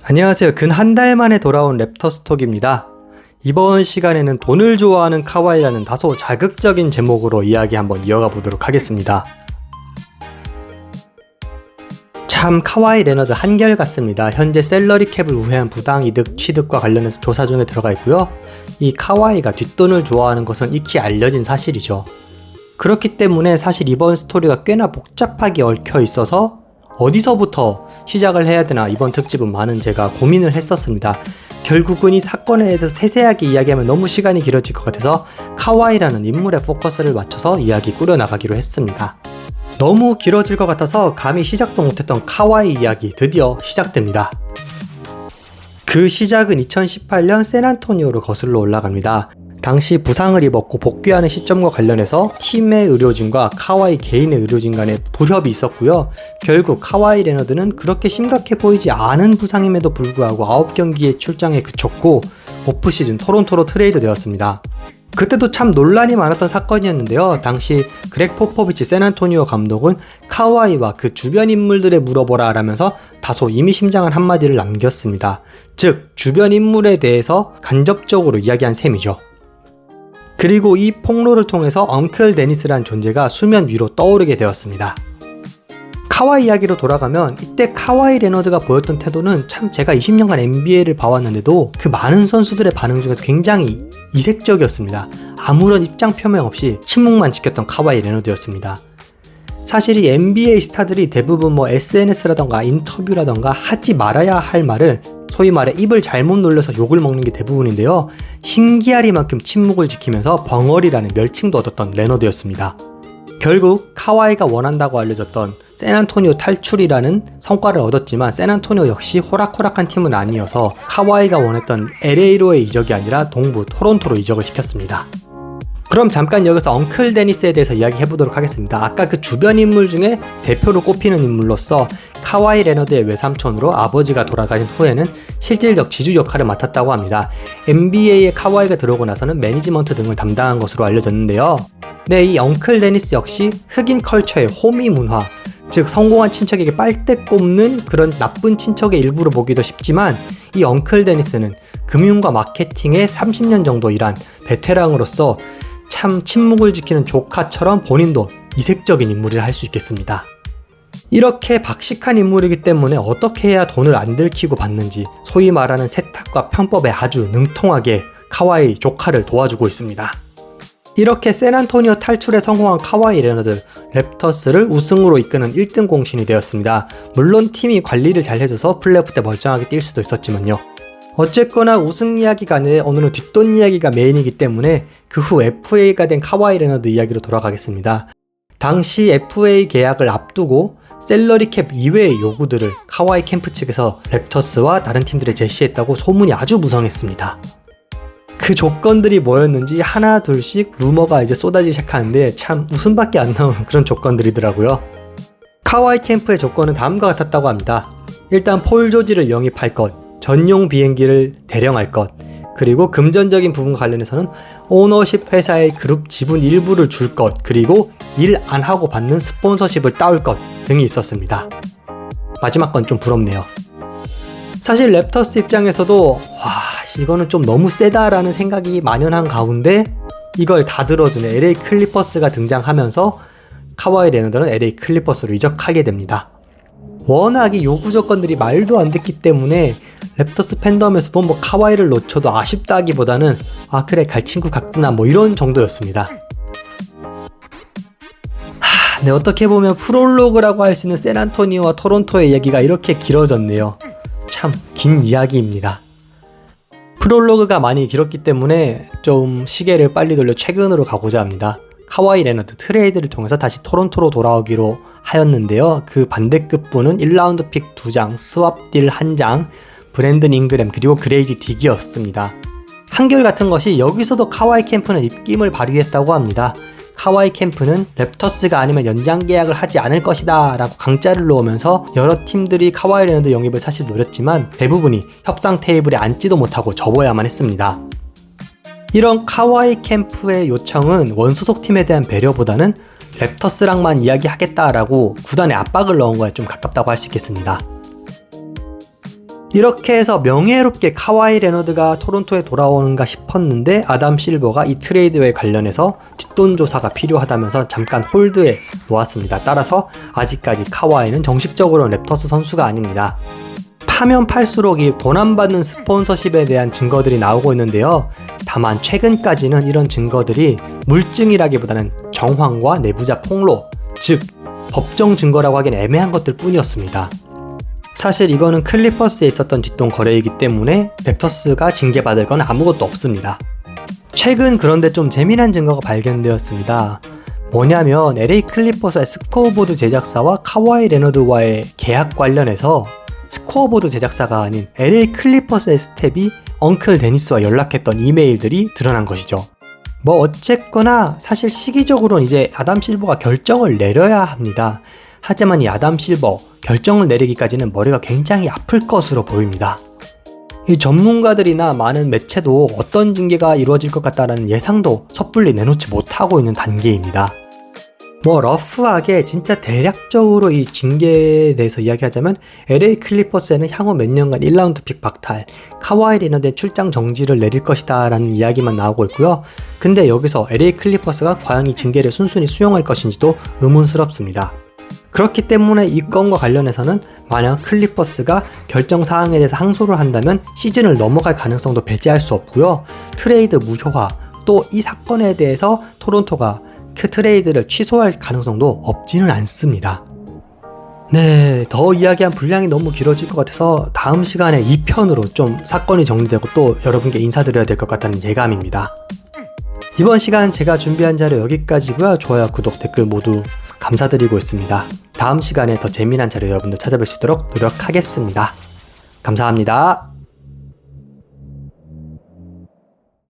안녕하세요. 근 한 달 만에 돌아온 랩터스톡입니다. 이번 시간에는 돈을 좋아하는 카와이라는 다소 자극적인 제목으로 이야기 한번 이어가 보도록 하겠습니다. 참 카와이 레너드 한결같습니다. 현재 셀러리 캡을 우회한 부당이득 취득과 관련해서 조사 중에 들어가 있고요. 이 카와이가 뒷돈을 좋아하는 것은 익히 알려진 사실이죠. 그렇기 때문에 사실 이번 스토리가 꽤나 복잡하게 얽혀 있어서 어디서부터 시작을 해야 되나 이번 특집은 많은 제가 고민을 했었습니다. 결국은 이 사건에 대해서 세세하게 이야기하면 너무 시간이 길어질 것 같아서 카와이라는 인물에 포커스를 맞춰서 이야기 꾸려나가기로 했습니다. 너무 길어질 것 같아서 감히 시작도 못했던 카와이 이야기 드디어 시작됩니다. 그 시작은 2018년 샌안토니오로 거슬러 올라갑니다. 당시 부상을 입었고 복귀하는 시점과 관련해서 팀의 의료진과 카와이 개인의 의료진 간에 불협이 있었고요. 결국 카와이 레너드는 그렇게 심각해 보이지 않은 부상임에도 불구하고 9경기에 출장에 그쳤고 오프시즌 토론토로 트레이드 되었습니다. 그때도 참 논란이 많았던 사건이었는데요. 당시 그렉 포포비치 샌안토니오 감독은 카와이와 그 주변 인물들에 물어보라 라면서 다소 의미심장한 한마디를 남겼습니다. 즉 주변 인물에 대해서 간접적으로 이야기한 셈이죠. 그리고 이 폭로를 통해서 엉클 데니스란 존재가 수면 위로 떠오르게 되었습니다. 카와이 이야기로 돌아가면 이때 카와이 레너드가 보였던 태도는 참 제가 20년간 NBA를 봐왔는데도 그 많은 선수들의 반응 중에서 굉장히 이색적이었습니다. 아무런 입장 표명 없이 침묵만 지켰던 카와이 레너드였습니다. 사실 이 NBA 스타들이 대부분 SNS라던가 인터뷰라던가 하지 말아야 할 말을 소위 말해 입을 잘못 놀려서 욕을 먹는 게 대부분인데요. 신기하리만큼 침묵을 지키면서 벙어리라는 멸칭도 얻었던 레너드였습니다. 결국 카와이가 원한다고 알려졌던 샌안토니오 탈출이라는 성과를 얻었지만 샌안토니오 역시 호락호락한 팀은 아니어서 카와이가 원했던 LA로의 이적이 아니라 동부 토론토로 이적을 시켰습니다. 그럼 잠깐 여기서 엉클 데니스에 대해서 이야기해보도록 하겠습니다. 아까 그 주변 인물 중에 대표로 꼽히는 인물로서 카와이 레너드의 외삼촌으로 아버지가 돌아가신 후에는 실질적 지주 역할을 맡았다고 합니다. NBA에 카와이가 들어오고 나서는 매니지먼트 등을 담당한 것으로 알려졌는데요. 네, 이 엉클 데니스 역시 흑인 컬처의 호미 문화, 즉 성공한 친척에게 빨대 꼽는 그런 나쁜 친척의 일부로 보기도 쉽지만 이 엉클 데니스는 금융과 마케팅에 30년 정도 일한 베테랑으로서 참 침묵을 지키는 조카처럼 본인도 이색적인 인물이라 할 수 있겠습니다. 이렇게 박식한 인물이기 때문에 어떻게 해야 돈을 안 들키고 받는지 소위 말하는 세탁과 편법에 아주 능통하게 카와이 조카를 도와주고 있습니다. 이렇게 샌안토니오 탈출에 성공한 카와이 레너드, 랩터스를 우승으로 이끄는 1등 공신이 되었습니다. 물론 팀이 관리를 잘 해줘서 플레이오프 때 멀쩡하게 뛸 수도 있었지만요. 어쨌거나 우승 이야기가 아니라 오늘은 뒷돈 이야기가 메인이기 때문에 그 후 FA가 된 카와이 레너드 이야기로 돌아가겠습니다. 당시 FA 계약을 앞두고 셀러리 캡 이외의 요구들을 카와이 캠프 측에서 랩터스와 다른 팀들에 제시했다고 소문이 아주 무성했습니다. 그 조건들이 뭐였는지 하나 둘씩 루머가 이제 쏟아지기 시작하는데 참 웃음밖에 안 나오는 그런 조건들이더라고요. 카와이 캠프의 조건은 다음과 같았다고 합니다. 일단 폴 조지를 영입할 것, 전용 비행기를 대령할 것, 그리고 금전적인 부분과 관련해서는 오너십 회사의 그룹 지분 일부를 줄 것, 그리고 일 안 하고 받는 스폰서십을 따올 것 등이 있었습니다. 마지막 건 좀 부럽네요. 사실 랩터스 입장에서도 이거는 좀 너무 세다라는 생각이 만연한 가운데 이걸 다 들어주는 LA 클리퍼스가 등장하면서 카와이 레너드는 LA 클리퍼스로 이적하게 됩니다. 워낙 이 요구 조건들이 말도 안 됐기 때문에 랩터스 팬덤에서도 카와이를 놓쳐도 아쉽다기보다는 그래 갈 친구 같구나 이런 정도였습니다. 네, 어떻게 보면 프롤로그라고 할 수 있는 샌안토니오와 토론토의 이야기가 이렇게 길어졌네요. 참 긴 이야기입니다. 프롤로그가 많이 길었기 때문에 좀 시계를 빨리 돌려 최근으로 가고자 합니다. 카와이 레너드 트레이드를 통해서 다시 토론토로 돌아오기로 하였는데요. 그 반대급부는 1라운드 픽 2장, 스왑 딜 1장, 브랜든 잉그램 그리고 그레이디 딕이었습니다. 한결같은 것이 여기서도 카와이 캠프는 입김을 발휘했다고 합니다. 카와이 캠프는 랩터스가 아니면 연장 계약을 하지 않을 것이다 라고 강짜를 놓으면서 여러 팀들이 카와이 레너드 영입을 사실 노렸지만 대부분이 협상 테이블에 앉지도 못하고 접어야만 했습니다. 이런 카와이 캠프의 요청은 원소속 팀에 대한 배려보다는 랩터스랑만 이야기하겠다라고 구단에 압박을 넣은 거에 좀 가깝다고 할 수 있겠습니다. 이렇게 해서 명예롭게 카와이 레너드가 토론토에 돌아오는가 싶었는데 아담 실버가 이 트레이드에 관련해서 뒷돈 조사가 필요하다면서 잠깐 홀드에 놓았습니다. 따라서 아직까지 카와이는 정식적으로 랩터스 선수가 아닙니다. 파면 팔수록 이 돈 안 받는 스폰서십에 대한 증거들이 나오고 있는데요. 다만 최근까지는 이런 증거들이 물증이라기보다는 정황과 내부자 폭로, 즉 법정 증거라고 하기엔 애매한 것들 뿐이었습니다. 사실 이거는 클리퍼스에 있었던 뒷돈 거래이기 때문에 랩터스가 징계받을 건 아무것도 없습니다. 최근 그런데 좀 재미난 증거가 발견되었습니다. 뭐냐면 LA 클리퍼스의 스코어보드 제작사와 카와이 레너드와의 계약 관련해서 스코어보드 제작사가 아닌 LA 클리퍼스의 스텝이 엉클 데니스와 연락했던 이메일들이 드러난 것이죠. 뭐 어쨌거나 사실 시기적으로는 이제 아담 실버가 결정을 내려야 합니다. 하지만 이 아담 실버 결정을 내리기까지는 머리가 굉장히 아플 것으로 보입니다. 이 전문가들이나 많은 매체도 어떤 징계가 이루어질 것 같다라는 예상도 섣불리 내놓지 못하고 있는 단계입니다. 뭐 러프하게 진짜 대략적으로 이 징계에 대해서 이야기하자면 LA 클리퍼스에는 향후 몇 년간 1라운드 픽 박탈, 카와이 레너드의 출장 정지를 내릴 것이다 라는 이야기만 나오고 있고요. 근데 여기서 LA 클리퍼스가 과연 이 징계를 순순히 수용할 것인지도 의문스럽습니다. 그렇기 때문에 이 건과 관련해서는 만약 클리퍼스가 결정 사항에 대해서 항소를 한다면 시즌을 넘어갈 가능성도 배제할 수 없고요. 트레이드 무효화, 또 이 사건에 대해서 토론토가 그 트레이드를 취소할 가능성도 없지는 않습니다. 네, 더 이야기한 분량이 너무 길어질 것 같아서 다음 시간에 2편으로 좀 사건이 정리되고 또 여러분께 인사드려야 될 것 같다는 예감입니다. 이번 시간 제가 준비한 자료 여기까지고요. 좋아요, 구독, 댓글 모두 감사드리고 있습니다. 다음 시간에 더 재미난 자료 여러분들 찾아뵐 수 있도록 노력하겠습니다. 감사합니다.